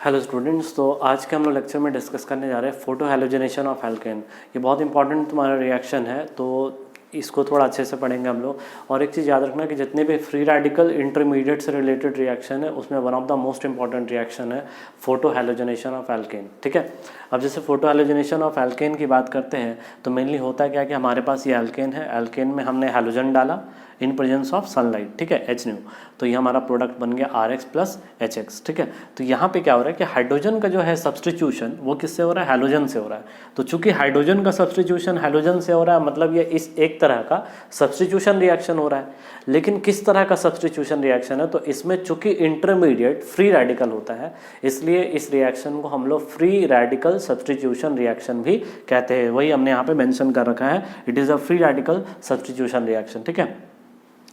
Hello students, तो आज के हम लोग लेक्चर में डिस्कस करने जा रहे हैं फोटो हैलोजनेशन ऑफ एल्केन। ये बहुत इंपॉर्टेंट तुम्हारा रिएक्शन है, तो इसको थोड़ा अच्छे से पढ़ेंगे हम लोग। और एक चीज़ याद रखना कि जितने भी फ्री रेडिकल इंटरमीडिएट से रिलेटेड रिएक्शन है उसमें one of the most important reaction है फोटो हैलोजनेशन ऑफ एल्केन। ठीक है, अब जैसे फोटो हैलोजनेशन ऑफ एल्केन की बात करते हैं तो मेनली होता क्या कि हमारे पास ये एल्केन है, एल्केन में हमने हैलोजन डाला इन प्रेजेंस ऑफ सनलाइट, ठीक है, H न्यू, तो ये हमारा प्रोडक्ट बन गया RX प्लस HX। ठीक है, तो यहाँ पे क्या हो रहा है कि हाइड्रोजन का जो है सब्सटीट्यूशन वो किससे हो रहा है, हैलोजन से हो रहा है। तो चूंकि हाइड्रोजन का सब्सटीट्यूशन हैलोजन से हो रहा है, मतलब ये इस एक तरह का सब्सटीट्यूशन रिएक्शन हो रहा है। लेकिन किस तरह का सब्सटीट्यूशन रिएक्शन है, तो इसमें चूंकि इंटरमीडिएट फ्री रेडिकल होता है, इसलिए इस रिएक्शन को हम लोग फ्री रेडिकल सब्सटीट्यूशन रिएक्शन भी कहते हैं। वही हमने यहाँ पे मेंशन कर रखा है, it is a free radical substitution reaction. ठीक है,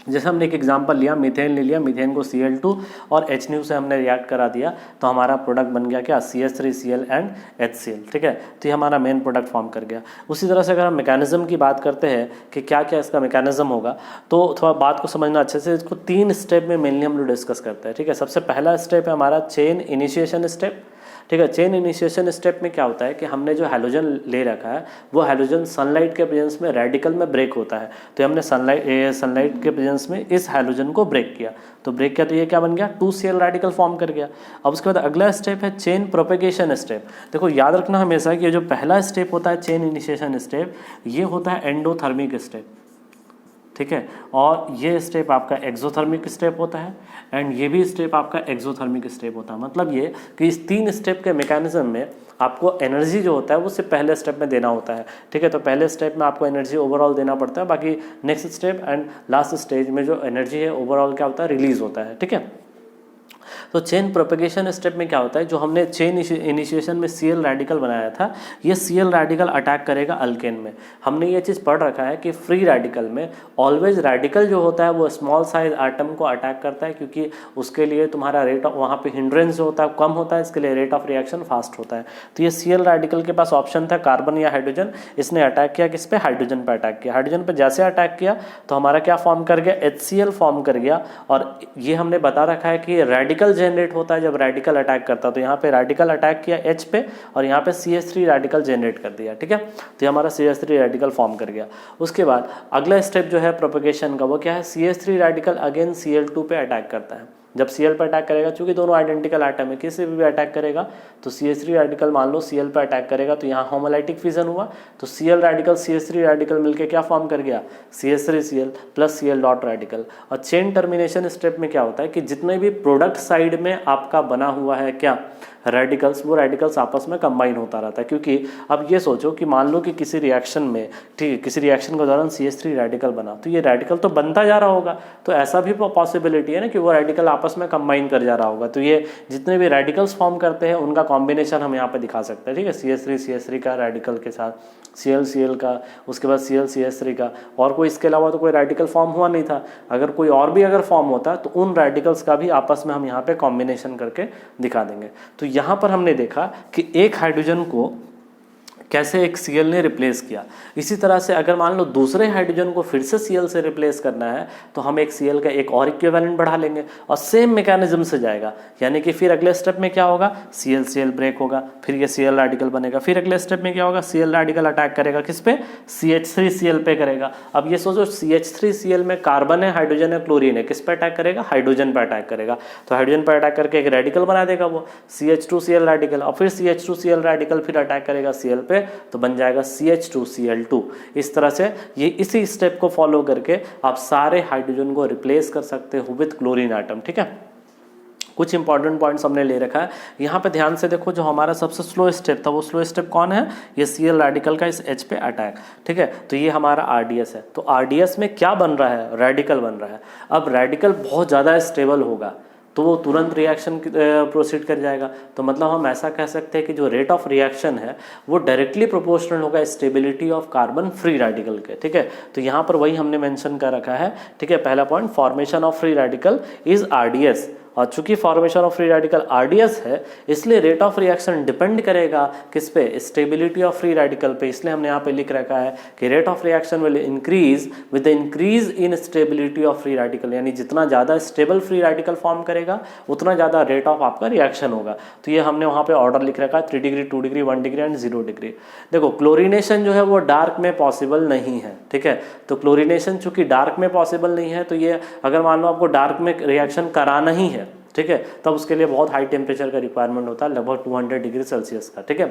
जैसे हमने एक एग्जांपल लिया, मीथेन ले लिया, मीथेन को Cl2 और H न्यू से हमने रिएक्ट करा दिया, तो हमारा प्रोडक्ट बन गया क्या, CH3Cl एंड HCl। ठीक है, तो ये हमारा मेन प्रोडक्ट फॉर्म कर गया। उसी तरह से अगर हम मैकेनिज्म की बात करते हैं कि क्या क्या इसका मैकेनिज्म होगा, तो थोड़ा बात को समझना अच्छे से। इसको 3 स्टेप में मेनली हम लोग डिस्कस करते हैं। ठीक है, सबसे पहला स्टेप है हमारा चेन इनिशिएशन स्टेप। ठीक है, चेन इनिशिएशन स्टेप में क्या होता है कि हमने जो हैलोजन ले रखा है वो हैलोजन सनलाइट के प्रेजेंस में रेडिकल में ब्रेक होता है, तो हमने सनलाइट के प्रेजेंस में इस हैलोजन को ब्रेक किया, तो ब्रेक किया तो ये क्या बन गया, 2Cl रेडिकल फॉर्म कर गया। अब उसके बाद अगला स्टेप है चेन प्रोपेगेशन स्टेप। देखो याद रखना हमेशा कि ये जो पहला स्टेप होता है चेन इनिशिएशन स्टेप, ये होता है एंडोथर्मिक स्टेप। ठीक है, और ये स्टेप आपका एक्सोथर्मिक स्टेप होता है एंड ये भी स्टेप आपका एक्सोथर्मिक स्टेप होता है। मतलब ये कि इस 3 स्टेप के मैकेनिज्म में आपको एनर्जी जो होता है वो सिर्फ पहले स्टेप में देना होता है। ठीक है, तो पहले स्टेप में आपको एनर्जी ओवरऑल देना पड़ता है, बाकी next step and last stage में जो एनर्जी है ओवरऑल क्या होता है, रिलीज होता है। ठीक है, तो चेन प्रोपेगेशन स्टेप में क्या होता है, जो हमने चेन इनिशिएशन में Cl रेडिकल बनाया था, ये Cl रेडिकल अटैक करेगा अल्केन में। हमने ये चीज़ पढ़ रखा है कि फ्री रेडिकल में ऑलवेज रेडिकल जो होता है वो स्मॉल साइज एटम को अटैक करता है, क्योंकि उसके लिए तुम्हारा रेट ऑफ वहाँ पे हिंड्रेंस जो होता है कम होता है, इसके लिए रेट ऑफ रिएक्शन फास्ट होता है। तो ये Cl रेडिकल के पास ऑप्शन था कार्बन या हाइड्रोजन, इसने अटैक किया किस पे, हाइड्रोजन पे अटैक किया। हाइड्रोजन पे जैसे अटैक किया तो हमारा क्या फॉर्म कर गया, HCl फॉर्म कर गया। और ये हमने बता रखा है कि रेडिकल जनरेट होता है जब रेडिकल अटैक करता है, तो यहाँ पे रेडिकल अटैक किया H पे और यहाँ पे CH3 रेडिकल जनरेट कर दिया। ठीक है, तो ये हमारा CH3 रेडिकल फॉर्म कर गया। उसके बाद अगला स्टेप जो है प्रोपेगेशन का, वो क्या है, CH3 रेडिकल अगेन Cl2 पे अटैक करता है। जब Cl पे अटैक करेगा, चूंकि दोनों आइडेंटिकल एटम है, किसी भी अटैक करेगा तो CH3 रेडिकल मान लो Cl पे अटैक करेगा तो यहाँ होमोलाइटिक फिजन हुआ, तो Cl रेडिकल CH3 रेडिकल मिलके क्या फॉर्म कर गया, CH3Cl plus Cl dot radical. और चेन टर्मिनेशन स्टेप में क्या होता है कि जितने भी प्रोडक्ट साइड में आपका बना हुआ है क्या रेडिकल्स, वो रेडिकल्स आपस में कंबाइन होता रहता है। क्योंकि अब ये सोचो कि मान लो कि किसी रिएक्शन में, ठीक है, किसी रिएक्शन के दौरान CH3 रेडिकल बना, तो ये रेडिकल तो बनता जा रहा होगा, तो ऐसा भी पॉसिबिलिटी है ना कि वो रेडिकल आपस में कंबाइन कर जा रहा होगा। तो ये जितने भी रेडिकल्स फॉर्म करते हैं उनका कॉम्बिनेशन हम यहाँ पे दिखा सकते हैं। ठीक है, CH3 का रेडिकल के साथ Cl का, उसके बाद CH3 का, और कोई इसके अलावा तो कोई रेडिकल फॉर्म हुआ नहीं था। अगर कोई और भी अगर फॉर्म होता तो उन रेडिकल्स का भी आपस में हम यहाँ पे कॉम्बिनेशन करके दिखा देंगे। तो यहाँ पर हमने देखा कि एक हाइड्रोजन को कैसे एक Cl ने रिप्लेस किया। इसी तरह से अगर मान लो दूसरे हाइड्रोजन को फिर से Cl से रिप्लेस करना है तो हम एक Cl का एक और इक्विवेलेंट बढ़ा लेंगे और सेम मैकेनिज्म से जाएगा। यानी कि फिर अगले स्टेप में क्या होगा, Cl ब्रेक होगा, फिर ये Cl रेडिकल बनेगा, फिर अगले स्टेप में क्या होगा, Cl रेडिकल अटैक करेगा किस पे, CH3Cl पे करेगा। अब ये सोचो CH3Cl में कार्बन है, हाइड्रोजन है, क्लोरीन है, किस पे अटैक करेगा, हाइड्रोजन पे अटैक करेगा। तो हाइड्रोजन पे अटैक करके एक रेडिकल बना देगा वो CH2Cl रेडिकल, और फिर CH2Cl रेडिकल फिर अटैक करेगा Cl पे, तो बन जाएगा CH2Cl2। इस तरह से ये इसी स्टेप को फॉलो करके आप सारे हाइड्रोजन को रिप्लेस कर सकते हो विद क्लोरीन एटम। ठीक है, कुछ इंपॉर्टेंट पॉइंट्स हमने ले रखा है यहाँ पे, ध्यान से देखो। जो हमारा सबसे स्लो स्टेप था वो स्लो स्टेप कौन है, ये Cl रेडिकल का इस H पे अटैक। ठीक है, तो ये हमारा RDS है। तो RDS में क्या बन रहा है, रेडिकल बन रहा है। अब रेडिकल बहुत ज़्यादा स्टेबल होगा तो वो तुरंत रिएक्शन प्रोसीड कर जाएगा। तो मतलब हम ऐसा कह सकते हैं कि जो रेट ऑफ रिएक्शन है वो डायरेक्टली प्रोपोर्शनल होगा stability of carbon free radical के। ठीक है, तो यहाँ पर वही हमने मेंशन कर रखा है। ठीक है, पहला point, formation of free radical is RDS और चूंकि formation of free radical RDS है, इसलिए रेट ऑफ रिएक्शन डिपेंड करेगा किस पे, स्टेबिलिटी ऑफ फ्री रेडिकल पे। इसलिए हमने यहाँ पे लिख रखा है कि rate of reaction will increase with the increase in stability of free radical, यानी जितना ज़्यादा स्टेबल फ्री रेडिकल फॉर्म करेगा उतना ज़्यादा रेट ऑफ आपका रिएक्शन होगा। तो ये हमने वहाँ पे ऑर्डर लिख रखा है 3 degree, 2 degree, 1 degree and 0 degree. देखो क्लोरीनेशन जो है वो डार्क में पॉसिबल नहीं है, ठीक है। तो क्लोरीनेशन चूंकि डार्क में पॉसिबल नहीं है, तो ये अगर मान लो आपको डार्क में रिएक्शन कराना ही है, ठीक है, तब उसके लिए बहुत हाई टेम्परेचर का रिक्वायरमेंट होता है, लगभग 200 डिग्री सेल्सियस का, ठीक है।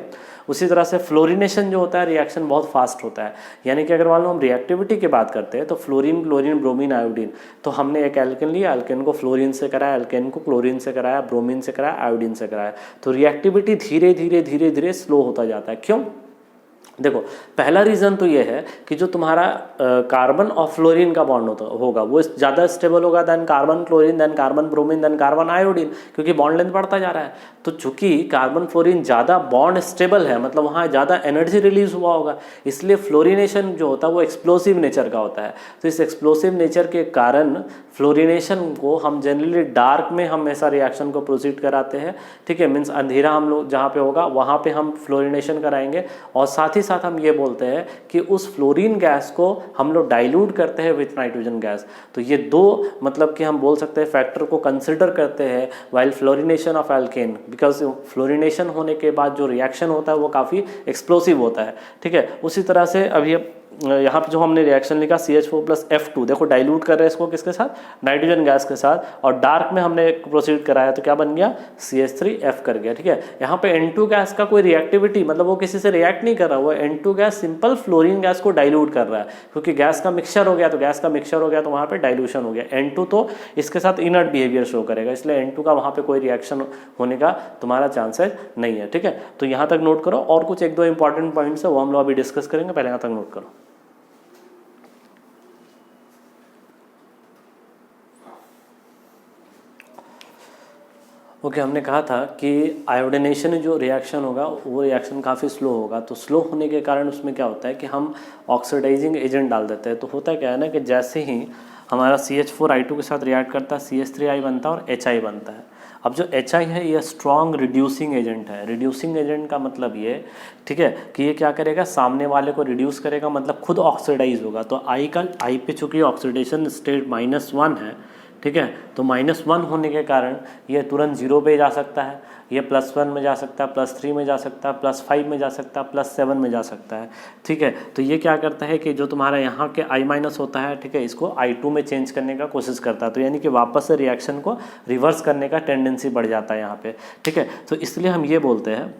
उसी तरह से फ्लोरीनेशन जो होता है रिएक्शन बहुत फास्ट होता है, यानी कि अगर मान लो हम रिएक्टिविटी की बात करते हैं तो फ्लोरीन, क्लोरीन, ब्रोमीन, आयोडीन, तो हमने एक एल्केन लिया, एल्केन को फ्लोरीन से कराया, एल्केन को क्लोरीन से कराया, ब्रोमीन से कराया, आयोडीन से कराया, तो रिएक्टिविटी धीरे धीरे धीरे धीरे स्लो होता जाता है। क्यों? देखो पहला रीज़न तो ये है कि जो तुम्हारा कार्बन और फ्लोरीन का बॉन्ड होगा वो ज़्यादा स्टेबल होगा than carbon chlorine, then carbon bromine, then carbon iodine, क्योंकि बॉन्ड लेंथ बढ़ता जा रहा है। तो चूंकि कार्बन फ्लोरीन ज़्यादा बॉन्ड स्टेबल है, मतलब वहाँ ज़्यादा एनर्जी रिलीज हुआ होगा, इसलिए फ्लोरीनेशन जो होता है वो एक्सप्लोसिव नेचर का होता है। तो इस एक्सप्लोसिव नेचर के कारण फ्लोरीनेशन को हम जनरली डार्क में हमेशा रिएक्शन को प्रोसीड कराते हैं, ठीक है। मीन्स अंधेरा हम लोग जहाँ पे होगा वहाँ पे हम फ्लोरीनेशन कराएंगे, और साथ ही साथ हम ये बोलते हैं कि उस फ्लोरीन गैस को हम लोग डाइल्यूट करते हैं विथ नाइट्रोजन गैस। तो ये दो मतलब कि हम बोल सकते हैं फैक्टर को कंसिडर करते हैं while fluorination of alkene, because fluorination होने के बाद जो रिएक्शन होता है वो काफ़ी एक्सप्लोसिव होता है, ठीक है। उसी तरह से अभी यहाँ पे जो हमने रिएक्शन लिखा CH4 + F2, देखो डाइल्यूट कर रहे हैं इसको किसके साथ, नाइट्रोजन गैस के साथ, और डार्क में हमने प्रोसीड कराया तो क्या बन गया, CH3F कर गया, ठीक है। यहाँ पे N2 गैस का कोई रिएक्टिविटी मतलब वो किसी से रिएक्ट नहीं कर रहा, वो N2 gas simple fluorine gas को डाइल्यूट कर रहा है, क्योंकि गैस का मिक्सचर हो गया, तो गैस का मिक्सचर हो गया तो वहाँ पे डाइल्यूशन हो गया। N2 तो इसके साथ इनर्ट बिहेवियर शो करेगा, इसलिए N2 का वहाँ पे कोई रिएक्शन होने का तुम्हारा चांसेस नहीं है, ठीक है। तो यहाँ तक नोट करो, और कुछ 1-2 इंपॉर्टेंट पॉइंट्स है वो हम लोग अभी डिस्कस करेंगे, पहले यहाँ तक नोट करो। ओके, हमने कहा था कि आयोडिनेशन जो रिएक्शन होगा वो रिएक्शन काफ़ी स्लो होगा। तो स्लो होने के कारण उसमें क्या होता है कि हम ऑक्सीडाइजिंग एजेंट डाल देते हैं। तो होता क्या है ना कि जैसे ही हमारा CH4I2 के साथ रिएक्ट करता है CH3I बनता है और HI बनता है। अब जो HI है ये स्ट्रॉन्ग रिड्यूसिंग एजेंट है। रिड्यूसिंग एजेंट का मतलब ये, ठीक है, कि ये क्या करेगा, सामने वाले को रिड्यूस करेगा, मतलब खुद ऑक्सीडाइज होगा। तो I पे चूँकि ऑक्सीडेशन स्टेट -1 है, ठीक है, तो -1 होने के कारण ये तुरंत 0 पे जा सकता है, ये +1 में जा सकता है, +3 में जा सकता है, +5 में जा सकता है, +7 में जा सकता है, ठीक है। तो ये क्या करता है कि जो तुम्हारा यहाँ के I- होता है, ठीक है, इसको I2 में चेंज करने का कोशिश करता है। तो यानी कि वापस से रिएक्शन को रिवर्स करने का टेंडेंसी बढ़ जाता है यहाँ पे, ठीक है। तो इसलिए हम ये बोलते हैं,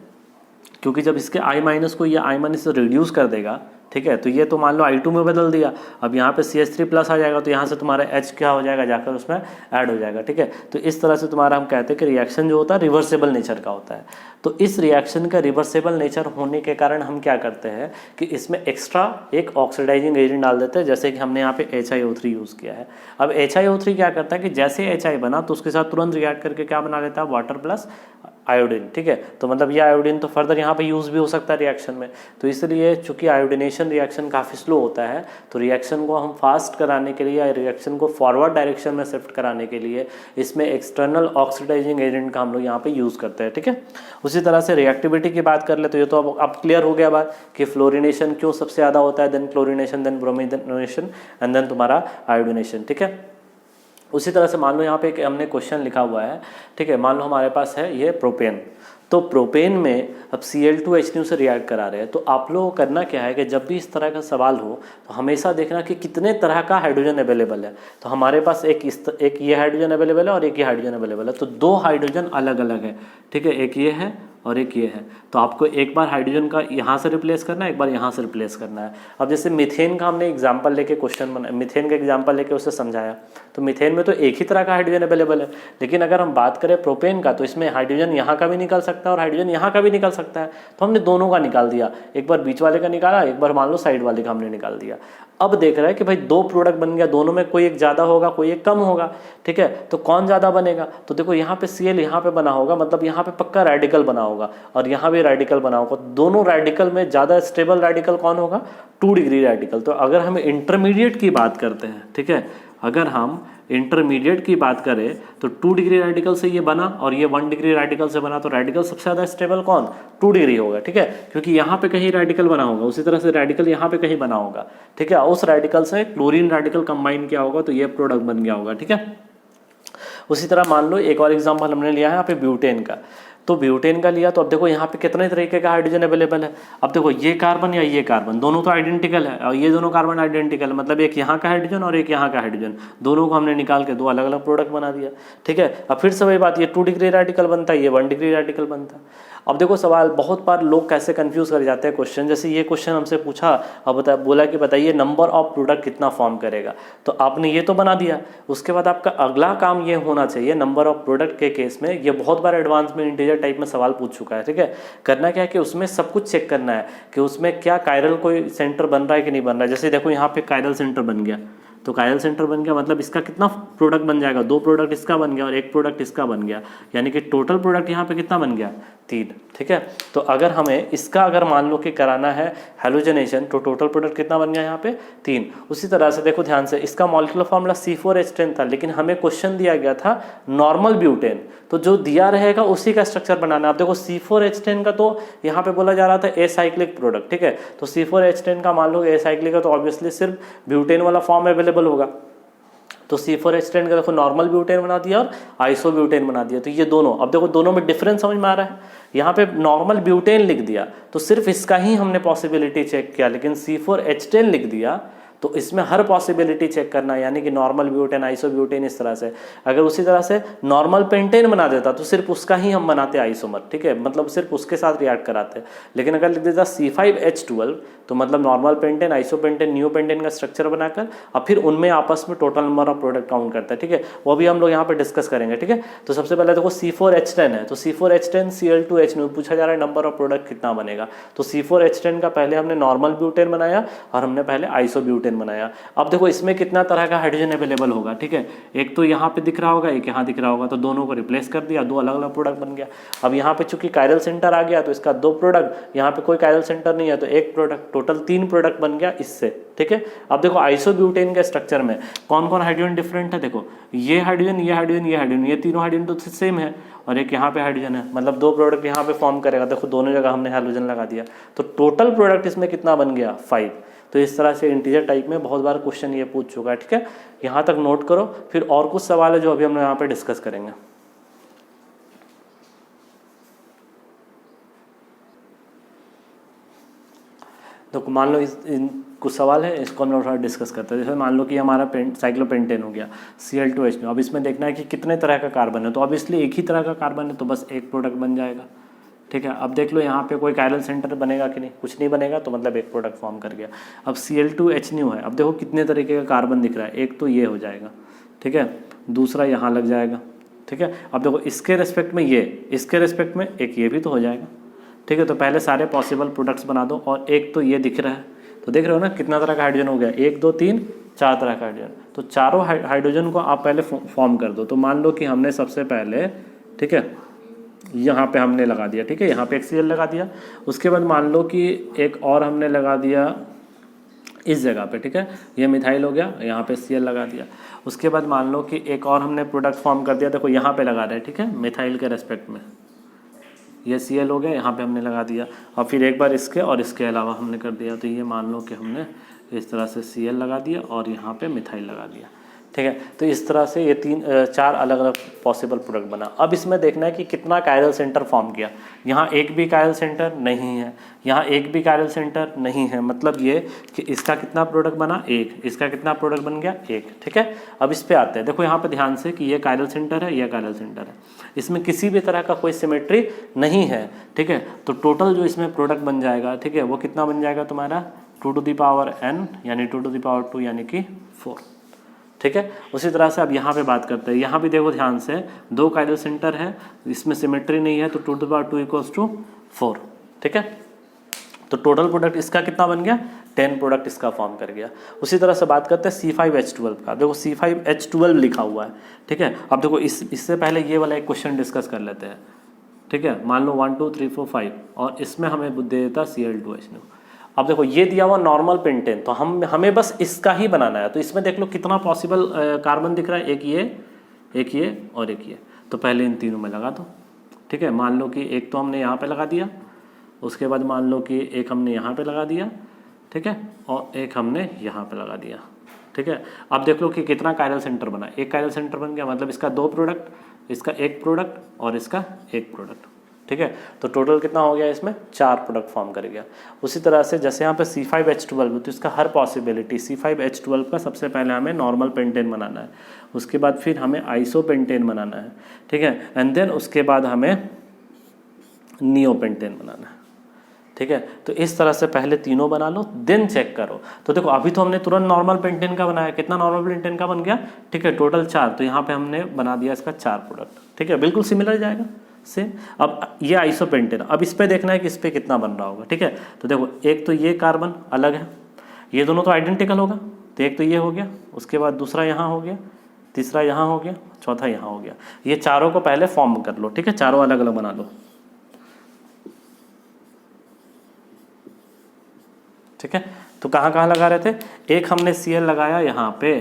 क्योंकि जब इसके I- को ये I- से रिड्यूस कर देगा, ठीक है, तो ये तो मान लो I2 में बदल दिया, अब यहाँ पे CH3+ आ जाएगा, तो यहाँ से तुम्हारा H क्या हो जाएगा, जाकर उसमें ऐड हो जाएगा, ठीक है। तो इस तरह से तुम्हारा हम कहते हैं कि रिएक्शन जो होता है रिवर्सेबल नेचर का होता है। तो इस रिएक्शन का रिवर्सेबल नेचर होने के कारण हम क्या करते हैं कि इसमें एक्स्ट्रा एक ऑक्सीडाइजिंग एजेंट डाल देते हैं, जैसे कि हमने यहाँ पे HiO3 यूज़ किया है। अब HiO3 क्या करता है कि जैसे HI बना तो उसके साथ तुरंत रिएक्ट करके क्या बना लेता है, वाटर प्लस आयोडीन, ठीक है। तो मतलब ये आयोडीन तो फर्दर यहाँ पे यूज़ भी हो सकता है रिएक्शन में। तो इसलिए चूंकि आयोडिनेशन रिएक्शन काफ़ी स्लो होता है, तो रिएक्शन को हम फास्ट कराने के लिए या रिएक्शन को फॉरवर्ड डायरेक्शन में शिफ्ट कराने के लिए इसमें एक्सटर्नल ऑक्सीडाइजिंग एजेंट का हम लोग यहाँ पे यूज़ करते हैं, ठीक है। उसी तरह से रिएक्टिविटी की बात कर ले तो ये तो अब क्लियर हो गया बात कि फ्लोरीनेशन क्यों सबसे ज़्यादा होता है, then chlorination, then bromination and then तुम्हारा आयोडिनेशन, ठीक है। उसी तरह से मान लो यहाँ पे एक हमने क्वेश्चन लिखा हुआ है, ठीक है, मान लो हमारे पास है ये प्रोपेन। तो प्रोपेन में अब Cl2H से रिएक्ट करा रहे हैं, तो आप लोगों को करना क्या है कि जब भी इस तरह का सवाल हो तो हमेशा देखना कि कितने तरह का हाइड्रोजन अवेलेबल है। तो हमारे पास एक ये हाइड्रोजन अवेलेबल है और एक ये हाइड्रोजन अवेलेबल है, तो 2 हाइड्रोजन अलग अलग है, ठीक है, एक ये है और एक ये है। तो आपको एक बार हाइड्रोजन का यहाँ से रिप्लेस करना है, एक बार यहाँ से रिप्लेस करना है। अब जैसे मीथेन का हमने एग्जांपल लेके क्वेश्चन बनाया, मीथेन का एग्जांपल लेके उसे समझाया, तो मीथेन में तो एक ही तरह का हाइड्रोजन अवेलेबल है। लेकिन अगर हम बात करें प्रोपेन का, तो इसमें हाइड्रोजन यहाँ का भी निकल सकता है और हाइड्रोजन यहाँ का भी निकल सकता है। तो हमने दोनों का निकाल दिया, एक बार बीच वाले का निकाला, एक बार मान लो साइड वाले का हमने निकाल दिया। अब देख रहा है कि भाई 2 प्रोडक्ट बन गया, दोनों में कोई एक ज़्यादा होगा कोई एक कम होगा, ठीक है। तो कौन ज़्यादा बनेगा, तो देखो यहाँ पे Cl यहाँ पे बना होगा, मतलब यहाँ पे पक्का रेडिकल बना होगा और यहाँ भी रेडिकल बना होगा। दोनों रेडिकल में ज़्यादा स्टेबल रेडिकल कौन होगा, 2 डिग्री रेडिकल। तो अगर हम इंटरमीडिएट की बात करते हैं, ठीक है, अगर हम इंटरमीडिएट की बात करें तो 2 डिग्री रेडिकल से ये बना और ये 1 डिग्री रेडिकल से बना, तो रेडिकल सबसे ज़्यादा स्टेबल कौन? 2 डिग्री होगा, ठीक है, क्योंकि यहाँ पे कहीं रेडिकल बना होगा, उसी तरह से रेडिकल यहाँ पे कहीं बना होगा, ठीक है, उस रेडिकल से क्लोरीन रेडिकल कंबाइन किया होगा तो ये प्रोडक्ट बन गया होगा, ठीक है। उसी तरह मान लो एक और एग्जांपल हमने लिया है यहाँ पे ब्यूटेन का, तो ब्यूटेन का लिया तो अब देखो यहाँ पे कितने तरीके का हाइड्रोजन अवेलेबल है। अब देखो ये कार्बन या ये कार्बन दोनों तो आइडेंटिकल है और ये दोनों कार्बन आइडेंटिकल है, मतलब एक यहाँ का हाइड्रोजन और एक यहाँ का हाइड्रोजन, दोनों को हमने निकाल के 2 अलग अलग प्रोडक्ट बना दिया, ठीक है। अब फिर से वही बात, ये 2 डिग्री रेडिकल बनता है, ये 1 डिग्री रेडिकल बनता है। अब देखो सवाल बहुत बार लोग कैसे कंफ्यूज कर जाते हैं क्वेश्चन, जैसे ये क्वेश्चन हमसे पूछा, अब बोला कि बताइए नंबर ऑफ प्रोडक्ट कितना फॉर्म करेगा, तो आपने ये तो बना दिया, उसके बाद आपका अगला काम ये होना चाहिए नंबर ऑफ प्रोडक्ट के केस में, ये बहुत बार एडवांस में इंटीजर टाइप में सवाल पूछ चुका है, ठीक है। करना क्या है कि उसमें सब कुछ चेक करना है कि उसमें क्या कायरल कोई सेंटर बन रहा है कि नहीं बन रहा है। जैसे देखो यहाँ पे कायरल सेंटर बन गया, तो कायरल सेंटर बन गया मतलब इसका कितना प्रोडक्ट बन जाएगा, 2 प्रोडक्ट इसका बन गया और 1 प्रोडक्ट इसका बन गया, यानी कि टोटल प्रोडक्ट यहाँ पे कितना बन गया, 3, ठीक है। तो अगर हमें इसका अगर मान लो कि कराना है हेलोजनेशन तो टोटल प्रोडक्ट कितना बन गया यहाँ पे 3। उसी तरह से देखो ध्यान से, इसका मॉलिक्यूलर फॉर्मूला C4H10 था, लेकिन हमें क्वेश्चन दिया गया था नॉर्मल ब्यूटेन, तो जो दिया रहेगा उसी का स्ट्रक्चर बनाना। अब देखो C4H10 का तो यहाँ पे बोला जा रहा था एसाइक्लिक प्रोडक्ट, ठीक है, तो C4H10 का मान लो एसाइक्लिक है तो ऑब्वियसली सिर्फ ब्यूटेन वाला फॉर्म अवेलेबल होगा, तो C4H10 का देखो नॉर्मल ब्यूटेन बना दिया और आइसो ब्यूटेन बना दिया, तो ये दोनों, अब देखो दोनों में डिफरेंस समझ में आ रहा है। यहाँ पे नॉर्मल ब्यूटेन लिख दिया तो सिर्फ इसका ही हमने पॉसिबिलिटी चेक किया, लेकिन C4H10 लिख दिया तो इसमें हर पॉसिबिलिटी चेक करना, यानी कि नॉर्मल ब्यूटेन, आइसो ब्यूटेन, इस तरह से। अगर उसी तरह से नॉर्मल पेंटेन बना देता तो सिर्फ उसका ही हम बनाते आइसोमर, ठीक है, मतलब सिर्फ उसके साथ रिएक्ट कराते। लेकिन अगर लिख देता C5H12 तो मतलब normal pentane, iso pentane, neo pentane का स्ट्रक्चर बनाकर और फिर उनमें आपस में total number of product count करता है, ठीक है, वो भी हम लोग यहाँ पे डिस्कस करेंगे, ठीक है। तो सबसे पहले देखो C4H10 है, तो C4H10 Cl2H9 पूछा जा रहा है नंबर ऑफ प्रोडक्ट कितना बनेगा, तो C4H10 का पहले हमने नॉर्मल ब्यूटेन बनाया और हमने पहले आइसो ब्यूटेन बनाया। अब देखो इसमें कितना तरह का हाइड्रोजन अवेलेबल होगा, ठीक है, एक तो यहाँ पे दिख रहा होगा, एक यहाँ दिख रहा होगा, तो दोनों को रिप्लेस कर दिया, 2 अलग अलग प्रोडक्ट बन गया। अब यहाँ पे चूंकि कायरल सेंटर आ गया तो इसका 2 प्रोडक्ट, यहाँ पे कोई कायरल सेंटर नहीं है तो 1 प्रोडक्ट, टोटल 3 प्रोडक्ट बन गया इससे, ठीक है। अब देखो आइसोब्यूटेन के स्ट्रक्चर में कौन कौन हाइड्रोजन डिफरेंट है, देखो ये हाइड्रोजन, ये हाइड्रोजन, ये हाइड्रोजन, ये तीनों हाइड्रोजन तो सेम है और एक यहाँ पे हाइड्रोजन है, मतलब 2 प्रोडक्ट यहाँ पे फॉर्म करेगा, देखो दोनों जगह हमने हाइड्रोजन लगा दिया, तो टोटल प्रोडक्ट इसमें कितना बन गया 5। तो इस तरह से इंटीजर टाइप में बहुत बार क्वेश्चन ये पूछ चुका है, ठीक है, यहाँ तक नोट करो। फिर और कुछ सवाल है जो अभी हम यहाँ पे डिस्कस करेंगे। तो मान लो कुछ सवाल है, इसको हम लोग थोड़ा डिस्कस करते हैं। जैसे मान लो कि हमारा साइक्लोपेंटेन हो गया Cl2H9, अब इसमें देखना है कि कितने तरह का कार्बन है, तो अब इसलिए एक ही तरह का कार्बन है तो बस 1 प्रोडक्ट बन जाएगा, ठीक है। अब देख लो यहाँ पे कोई कायरल सेंटर बनेगा कि नहीं, कुछ नहीं बनेगा, तो मतलब 1 प्रोडक्ट फॉर्म कर गया। अब Cl2H9 है, अब देखो कितने तरीके का कार्बन दिख रहा है, एक तो ये हो जाएगा, ठीक है, दूसरा यहाँ लग जाएगा, ठीक है। अब देखो इसके रेस्पेक्ट में ये, इसके रेस्पेक्ट में एक ये भी तो हो जाएगा, ठीक है। तो पहले सारे पॉसिबल प्रोडक्ट्स बना दो और एक तो ये दिख रहा है, तो देख रहे हो ना कितना तरह का हाइड्रोजन हो गया, 1 2 3 4 तरह का हाइड्रोजन, तो चारों हाइड्रोजन को आप पहले फॉर्म कर दो। तो मान लो कि हमने सबसे पहले, ठीक है, यहाँ पे हमने लगा दिया, ठीक है, यहाँ पे HCl लगा दिया, उसके बाद मान लो कि एक और हमने लगा दिया इस जगह पे, ठीक है, ये मिथाइल हो गया, यहाँ पे Cl लगा दिया। उसके बाद मान लो कि एक और हमने प्रोडक्ट फॉर्म कर दिया, देखो यहाँ पे लगा रहे हैं, ठीक है, मिथाइल के रेस्पेक्ट में ये Cl हो गया, यहाँ पे हमने लगा दिया, और फिर एक बार इसके और इसके अलावा हमने कर दिया, तो ये मान लो कि हमने इस तरह से Cl लगा दिया और यहाँ पे मिथाइल लगा दिया, ठीक है। तो इस तरह से ये 4 अलग अलग पॉसिबल प्रोडक्ट बना। अब इसमें देखना है कि कितना कायरल सेंटर फॉर्म किया, यहाँ एक भी कायरल सेंटर नहीं है, यहाँ एक भी कायरल सेंटर नहीं है, मतलब ये कि इसका कितना प्रोडक्ट बना 1, इसका कितना प्रोडक्ट बन गया 1, ठीक है। अब इस पे आते हैं, देखो यहाँ पे ध्यान से कि ये कायरल सेंटर है, ये कायरल सेंटर है, इसमें किसी भी तरह का कोई सिमेट्री नहीं है, ठीक है। तो टोटल जो इसमें प्रोडक्ट बन जाएगा, ठीक है, वो कितना बन जाएगा तुम्हारा 2n यानी 2 यानी कि 4, ठीक है। उसी तरह से अब यहाँ पे बात करते हैं, यहाँ भी देखो ध्यान से 2 कायरल सेंटर है, इसमें सिमेट्री नहीं है, तो 2 = 4, ठीक है। तो टोटल प्रोडक्ट इसका कितना बन गया 10 प्रोडक्ट इसका फॉर्म कर गया। उसी तरह से बात करते हैं C5H12 का, देखो C5H12 लिखा हुआ है, ठीक है। अब देखो इससे पहले ये वाला एक क्वेश्चन डिस्कस कर लेते हैं, ठीक है। मान लो 1 2 3 4 5 और इसमें हमें दे देता Cl2H9। अब देखो ये दिया हुआ नॉर्मल पेंटेन, तो हमें बस इसका ही बनाना है। तो इसमें देख लो कितना पॉसिबल कार्बन दिख रहा है, एक ये और एक ये। तो पहले इन तीनों में लगा दो, ठीक है। मान लो कि एक तो हमने यहाँ पे लगा दिया, उसके बाद मान लो कि एक हमने यहाँ पे लगा दिया, ठीक है, और एक हमने यहाँ पे लगा दिया, ठीक है। अब देख लो कि कितना कायरल सेंटर बना, एक कायरल सेंटर बन गया, मतलब इसका 2 प्रोडक्ट, इसका 1 प्रोडक्ट और इसका 1 प्रोडक्ट, ठीक है। तो टोटल कितना हो गया, इसमें 4 प्रोडक्ट फॉर्म कर गया। उसी तरह से जैसे यहाँ पे C5H12, तो इसका हर पॉसिबिलिटी C5H12 का सबसे पहले हमें नॉर्मल पेंटेन बनाना है, उसके बाद फिर हमें आइसोपेंटेन बनाना है, ठीक है, एंड देन उसके बाद हमें नियोपेंटेन बनाना है, ठीक है। तो इस तरह से पहले तीनों बना लो, देन चेक करो। तो देखो अभी तो हमने तुरंत नॉर्मल पेंटेन का बनाया, कितना नॉर्मल पेंटेन का बन गया, ठीक है, टोटल 4। तो यहाँ पे हमने बना दिया इसका 4 प्रोडक्ट, ठीक है, बिल्कुल सिमिलर जाएगा सेम। अब ये आइसोपेंटेन, अब इस पे देखना है कि इस पे कितना बन रहा होगा, ठीक है। तो देखो एक तो ये कार्बन अलग है, ये दोनों तो आइडेंटिकल होगा, तो एक तो ये हो गया, उसके बाद दूसरा यहाँ हो गया, तीसरा यहाँ हो गया, चौथा यहाँ हो गया। ये चारों को पहले फॉर्म कर लो, ठीक है, चारों अलग अलग बना लो, ठीक है। तो कहाँ कहाँ लगा रहे थे, एक हमने Cl लगाया यहाँ पे,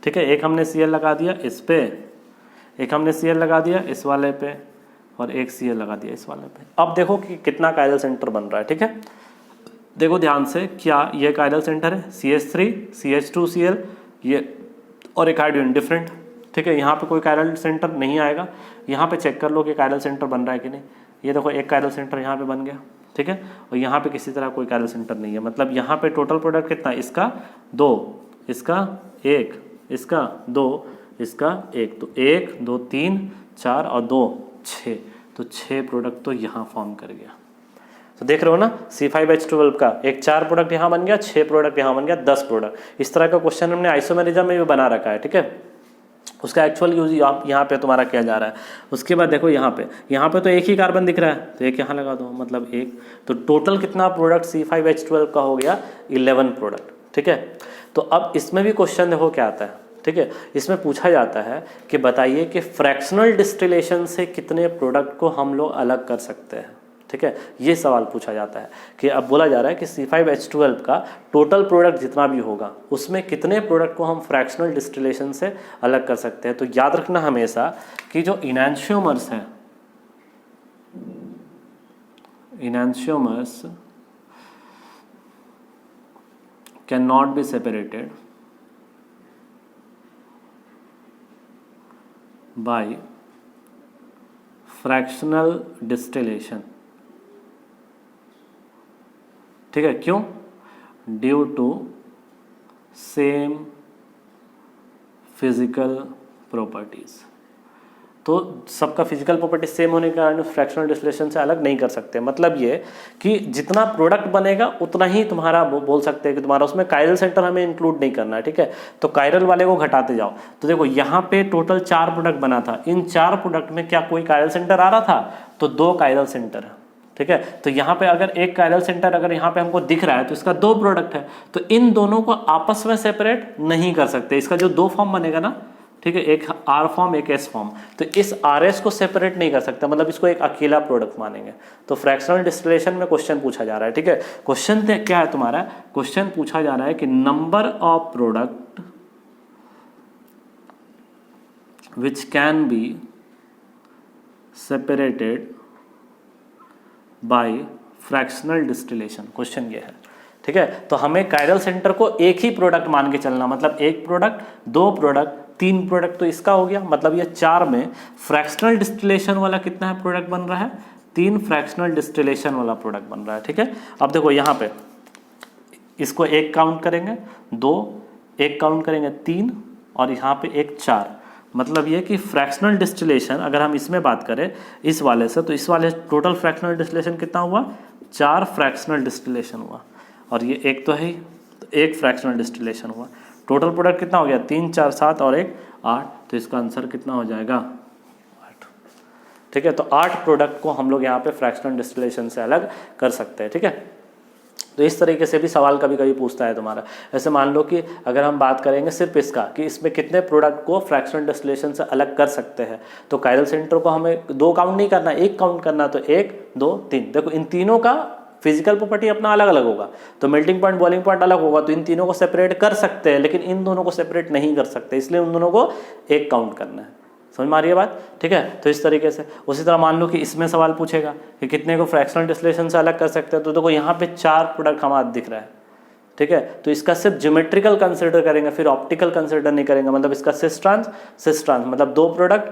ठीक है, एक हमने Cl लगा दिया इस पे, एक हमने Cl लगा दिया इस वाले पे, और एक Cl लगा दिया इस वाले पे। अब देखो कि कितना कायरल सेंटर बन रहा है, ठीक है। देखो ध्यान से, क्या ये कायरल सेंटर है, CH3 CH2Cl ये, और एक हाइड्रोजन डिफरेंट, ठीक है। यहाँ पे कोई कायरल सेंटर नहीं आएगा, यहाँ पे चेक कर लो कि कायरल सेंटर बन रहा है कि नहीं। ये देखो एक कायरल सेंटर यहाँ पे बन गया, ठीक है, और यहाँ पे किसी तरह कोई कायरल सेंटर नहीं है, मतलब यहाँ पे टोटल प्रोडक्ट कितना, इसका 2, इसका 1, इसका 2, इसका 1, तो 1 2 3 4 और 2 6, तो 6 प्रोडक्ट तो यहाँ फॉर्म कर गया। तो देख रहे हो ना, C5H12 का एक 4 प्रोडक्ट यहाँ बन गया, 6 प्रोडक्ट यहाँ बन गया, 10 प्रोडक्ट। इस तरह का क्वेश्चन हमने आइसोमेरिज्म में भी बना रखा है, ठीक है। उसका एक्चुअल यूज यहाँ पे तुम्हारा किया जा रहा है। उसके बाद देखो यहाँ पे तो एक ही कार्बन दिख रहा है, तो एक यहाँ लगा दो, मतलब एक। तो टोटल कितना प्रोडक्ट C5H12 का हो गया, 11 प्रोडक्ट, ठीक है। तो अब इसमें भी क्वेश्चन देखो क्या आता है, ठीक है। इसमें पूछा जाता है कि बताइए कि फ्रैक्शनल डिस्टिलेशन से कितने प्रोडक्ट को हम लोग अलग कर सकते हैं, ठीक है। ये सवाल पूछा जाता है कि अब बोला जा रहा है कि C5H12 का टोटल प्रोडक्ट जितना भी होगा उसमें कितने प्रोडक्ट को हम फ्रैक्शनल डिस्टिलेशन से अलग कर सकते हैं। तो याद रखना हमेशा कि जो इनैंशियोमर्स है, enantiomers can not be separated by fractional distillation, ठीक है। क्यों, due to same physical properties. तो सबका फिजिकल प्रॉपर्टी सेम होने के कारण फ्रैक्शनल डिस्टिलेशन से अलग नहीं कर सकते। मतलब ये कि जितना प्रोडक्ट बनेगा उतना ही तुम्हारा बोल सकते हैं कि तुम्हारा उसमें कायरल सेंटर हमें इंक्लूड नहीं करना है, ठीक है। तो कायरल वाले को घटाते जाओ। तो देखो यहाँ पे टोटल 4 प्रोडक्ट बना था, इन 4 प्रोडक्ट में क्या कोई कायरल सेंटर आ रहा था, तो 2 कायरल सेंटर है, ठीक है। तो यहाँ पे अगर एक कायरल सेंटर अगर यहाँ पे हमको दिख रहा है तो इसका 2 प्रोडक्ट है, तो इन दोनों को आपस में सेपरेट नहीं कर सकते। इसका जो 2 फॉर्म बनेगा ना, ठीक है, एक R फॉर्म एक S फॉर्म, तो इस RS को सेपरेट नहीं कर सकता, मतलब इसको एक अकेला प्रोडक्ट मानेंगे। तो फ्रैक्शनल डिस्टिलेशन में क्वेश्चन पूछा जा रहा है, ठीक है। क्वेश्चन क्या है तुम्हारा, क्वेश्चन पूछा जा रहा है कि number of product which can be separated by fractional distillation, question ये है, ठीक है। तो हमें कायरल सेंटर को एक ही प्रोडक्ट मान के चलना, मतलब 1 प्रोडक्ट 2 प्रोडक्ट 3 प्रोडक्ट, तो इसका हो गया, मतलब ये 4 में फ्रैक्शनल डिस्टिलेशन वाला कितना है प्रोडक्ट बन रहा है, 3 फ्रैक्शनल डिस्टिलेशन वाला प्रोडक्ट बन रहा है, ठीक है। अब देखो यहाँ पे इसको 1 काउंट करेंगे, 2 1 काउंट करेंगे, 3 और यहाँ पे 1 4, मतलब ये कि फ्रैक्शनल डिस्टिलेशन अगर हम इसमें बात करें इस वाले से, तो इस वाले टोटल फ्रैक्शनल डिस्टिलेशन कितना हुआ, 4 फ्रैक्शनल डिस्टिलेशन हुआ, और ये 1 तो है ही, तो 1 फ्रैक्शनल डिस्टिलेशन हुआ। टोटल प्रोडक्ट कितना हो गया, 3 4 7 और 1 8, तो इसका आंसर कितना हो जाएगा, 8, ठीक है। तो 8 प्रोडक्ट को हम लोग यहाँ पे फ्रैक्शनल डिस्टिलेशन से अलग कर सकते हैं, ठीक है। तो इस तरीके से भी सवाल कभी कभी पूछता है तुम्हारा। ऐसे मान लो कि अगर हम बात करेंगे सिर्फ इसका कि इसमें कितने प्रोडक्ट को फ्रैक्शनल डिस्टिलेशन से अलग कर सकते हैं, तो कायरल सेंटर को हमें 2 काउंट नहीं करना, 1 काउंट करना, तो 1 2 3। देखो इन तीनों का फिजिकल प्रॉपर्टी अपना अलग अलग होगा, तो मेल्टिंग पॉइंट बॉइलिंग पॉइंट अलग होगा, तो इन तीनों को सेपरेट कर सकते हैं, लेकिन इन दोनों को सेपरेट नहीं कर सकते, इसलिए उन दोनों को एक काउंट करना है। समझ में आ रही है बात? ठीक है, तो इस तरीके से। उसी तरह मान लो कि इसमें सवाल पूछेगा कि कितने को फ्रैक्शनल डिस्टिलेशन से अलग कर सकते हैं, तो देखो यहाँ पे 4 प्रोडक्ट हमारा दिख रहा है, ठीक है, तो इसका सिर्फ ज्योमेट्रिकल कंसिडर करेंगे, फिर ऑप्टिकल कंसिडर नहीं करेंगे। मतलब इसका सिस ट्रांस मतलब 2 प्रोडक्ट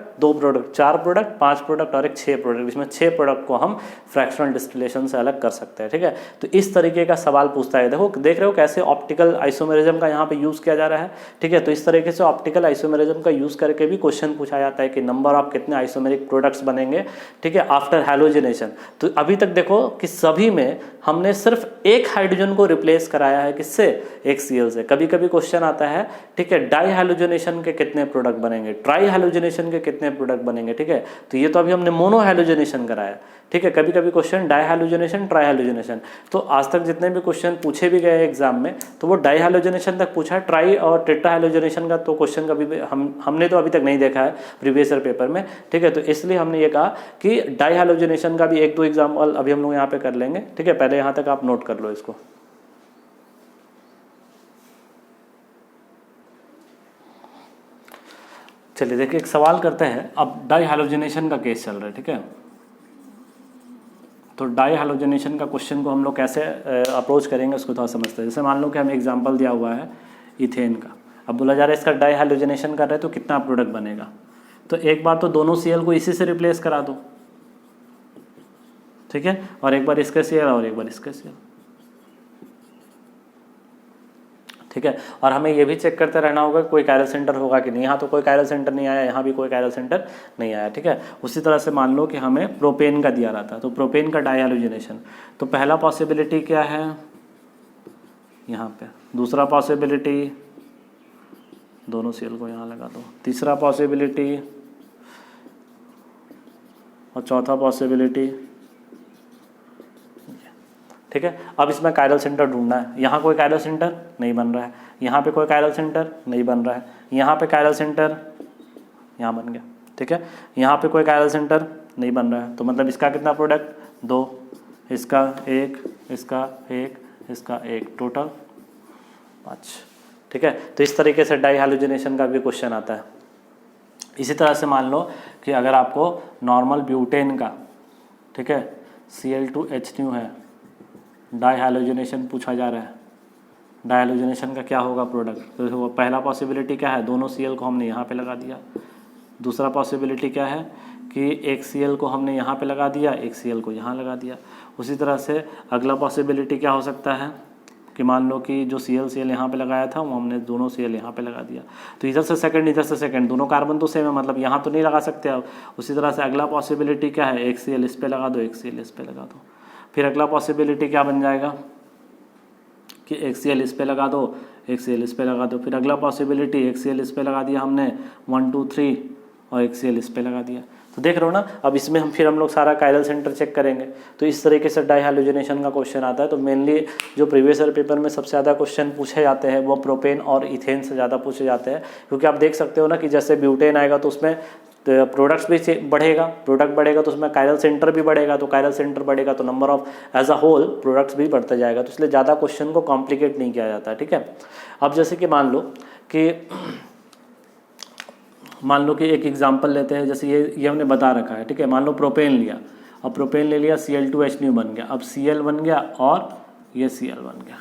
4 प्रोडक्ट 5 प्रोडक्ट और एक 6 प्रोडक्ट, इसमें 6 प्रोडक्ट को हम फ्रैक्शनल डिस्टिलेशन से अलग कर सकते हैं। ठीक है, तो इस तरीके का सवाल पूछता है। देखो देख रहे हो कैसे ऑप्टिकल आइसोमेरिज्म का यहाँ पे यूज़ किया जा रहा है। ठीक है, तो इस तरीके से ऑप्टिकल आइसोमेरिज्म का यूज़ करके भी क्वेश्चन पूछा जाता है कि नंबर ऑफ कितने आइसोमेरिक प्रोडक्ट्स बनेंगे, ठीक है, आफ्टर हैलोजिनेशन। तो अभी तक देखो कि सभी में हमने सिर्फ एक हाइड्रोजन को रिप्लेस कराया है, किससे? एक Cl से। कभी कभी क्वेश्चन आता है, ठीक है, डाई हैलोजिनेशन के कितने प्रोडक्ट बनेंगे, ट्राई हैलोजिनेशन के कितने प्रोडक्ट बनेंगे। ठीक है, तो ये तो अभी हमने मोनो हैलोजिनेशन कराया। ठीक है, कभी कभी question di halogenation tri halogenation, तो आज तक जितने भी क्वेश्चन पूछे भी गए एग्जाम में तो वो डाई हैलोजिनेशन तक पूछा है, ट्राई और टेट्रा हैलोजिनेशन का तो क्वेश्चन कभी भी हमने तो अभी तक नहीं देखा है प्रीवियस ईयर पेपर में। ठीक है, तो इसलिए हमने ये कहा कि डाई हैलोजिनेशन का भी 1-2 एग्जाम्पल अभी हम लोग यहाँ पे कर लेंगे। ठीक है, पहले यहाँ तक आप नोट कर लो इसको। चलिए देखिए, एक सवाल करते हैं। अब डाई हैलोजिनेशन का केस चल रहा है। ठीक है, तो डाई हैलोजिनेशन का क्वेश्चन को हम लोग कैसे अप्रोच करेंगे उसको थोड़ा समझते हैं। जैसे मान लो कि हमें एग्जांपल दिया हुआ है इथेन का, अब बोला जा रहा है इसका डाई हैलोजिनेशन कर रहे हैं तो कितना प्रोडक्ट बनेगा। तो एक बार तो दोनों Cl को इसी से रिप्लेस करा दो, ठीक है, और एक बार इसका Cl और एक बार इसका Cl। ठीक है, और हमें ये भी चेक करते रहना होगा कोई कायरल सेंटर होगा कि नहीं। यहाँ तो कोई कायरल सेंटर नहीं आया, यहाँ भी कोई कायरल सेंटर नहीं आया। ठीक है, उसी तरह से मान लो कि हमें प्रोपेन का दिया रहा था, तो प्रोपेन का डाई हैलोजिनेशन, तो पहला पॉसिबिलिटी क्या है यहाँ पे, दूसरा पॉसिबिलिटी दोनों Cl को यहाँ लगा दो, तीसरा पॉसिबिलिटी और चौथा पॉसिबिलिटी। ठीक है, अब इसमें कायरल सेंटर ढूंढना है। यहाँ कोई कायरल सेंटर नहीं बन रहा है, यहाँ पे कोई कायरल सेंटर नहीं बन रहा है, यहाँ पे कायरल सेंटर यहाँ बन गया। ठीक है, यहाँ पे कोई कायरल सेंटर नहीं बन रहा है, तो मतलब इसका कितना प्रोडक्ट 2, इसका 1, इसका 1, इसका 1, टोटल 5। ठीक है, तो इस तरीके से डाई हैलोजिनेशन का भी क्वेश्चन आता है। इसी तरह से मान लो कि अगर आपको नॉर्मल ब्यूटेन का, ठीक है, Cl2H है, डाई हैलोजिनेशन पूछा जा रहा है। डाई हैलोजिनेशन का क्या होगा प्रोडक्ट, तो पहला पॉसिबिलिटी क्या है, दोनों Cl को हमने यहाँ पे लगा दिया। दूसरा पॉसिबिलिटी क्या है कि एक Cl को हमने यहाँ पे लगा दिया, एक Cl को यहाँ लगा दिया। उसी तरह से अगला पॉसिबिलिटी क्या हो सकता है कि मान लो कि जो Cl यहाँ पे लगाया था वो हमने दोनों Cl यहाँ पे लगा दिया, तो इधर से सेकंड इधर से सेकंड, दोनों कार्बन तो सेम है, मतलब यहाँ तो नहीं लगा सकते आप। उसी तरह से अगला पॉसिबिलिटी क्या है, एक Cl इस पे लगा दो, एक Cl इस पे लगा दो। फिर अगला पॉसिबिलिटी क्या बन जाएगा कि एक Cl इस पे लगा दो, एक Cl इस पे लगा दो। फिर अगला पॉसिबिलिटी एक Cl इस पे लगा दिया हमने 1 2 3 और एक Cl इस पे लगा दिया। तो देख रहे हो ना, अब इसमें हम लोग सारा कायरल सेंटर चेक करेंगे। तो इस तरीके से डाई हैलोजिनेशन का क्वेश्चन आता है। तो मेनली जो प्रीवियस ईयर पेपर में सबसे ज़्यादा क्वेश्चन पूछे जाते हैं वो प्रोपेन और इथेन से ज़्यादा पूछे जाते हैं, क्योंकि आप देख सकते हो ना कि जैसे ब्यूटेन आएगा तो उसमें प्रोडक्ट्स भी बढ़ेगा, प्रोडक्ट बढ़ेगा तो उसमें कायरल सेंटर भी बढ़ेगा, तो कायरल सेंटर बढ़ेगा तो number of as a whole products भी बढ़ता जाएगा। तो इसलिए ज़्यादा क्वेश्चन को कॉम्प्लिकेट नहीं किया जाता है। ठीक है, अब जैसे कि मान लो कि एक एग्जांपल लेते हैं, जैसे ये हमने बता रखा है। ठीक है, मान लो प्रोपेन लिया, अब प्रोपेन ले लिया, Cl2H बन गया, अब Cl बन गया और ये Cl बन गया।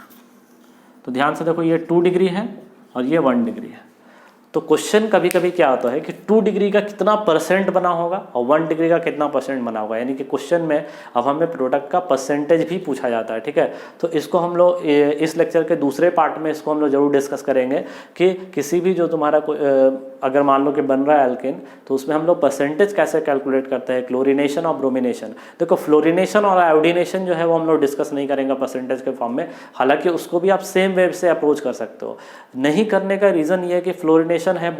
तो ध्यान से देखो, ये 2 डिग्री है और ये 1 डिग्री है। तो क्वेश्चन कभी कभी क्या होता है कि 2 डिग्री का कितना परसेंट बना होगा और 1 डिग्री का कितना परसेंट बना होगा, यानी कि क्वेश्चन में अब हमें प्रोडक्ट का परसेंटेज भी पूछा जाता है। ठीक है, तो इसको हम लोग इस लेक्चर के दूसरे पार्ट में इसको हम लोग जरूर डिस्कस करेंगे कि किसी भी जो तुम्हारा अगर मान लो कि बन रहा है एल्केन, तो उसमें हम लोग परसेंटेज कैसे कैलकुलेट करते हैं, क्लोरीनेशन और ब्रोमिनेशन। देखो फ्लोरीनेशन और आयोडीनेशन जो है वो हम लोग डिस्कस नहीं करेंगे परसेंटेज के फॉर्म में, हालांकि उसको भी आप सेम वे से अप्रोच कर सकते हो। नहीं करने का रीज़न ये है कि फ्लोरीनेशन है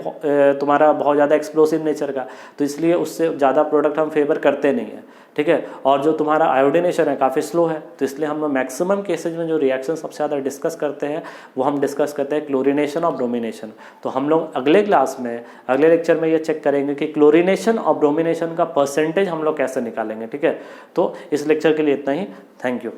तुम्हारा बहुत ज़्यादा एक्सप्लोसिव नेचर का, तो इसलिए उससे ज़्यादा प्रोडक्ट हम फेवर करते नहीं हैं। ठीक है, और जो तुम्हारा आयोडीनेशन है काफ़ी स्लो है, तो इसलिए हम लोग मैक्सिमम केसेज में जो रिएक्शन सबसे ज़्यादा डिस्कस करते हैं वो हम डिस्कस करते हैं क्लोरीनेशन और ब्रोमिनेशन। तो हम लोग अगले क्लास में, अगले लेक्चर में ये चेक करेंगे कि क्लोरीनेशन और ब्रोमिनेशन का परसेंटेज हम लोग कैसे निकालेंगे। ठीक है, तो इस लेक्चर के लिए इतना ही। Thank you.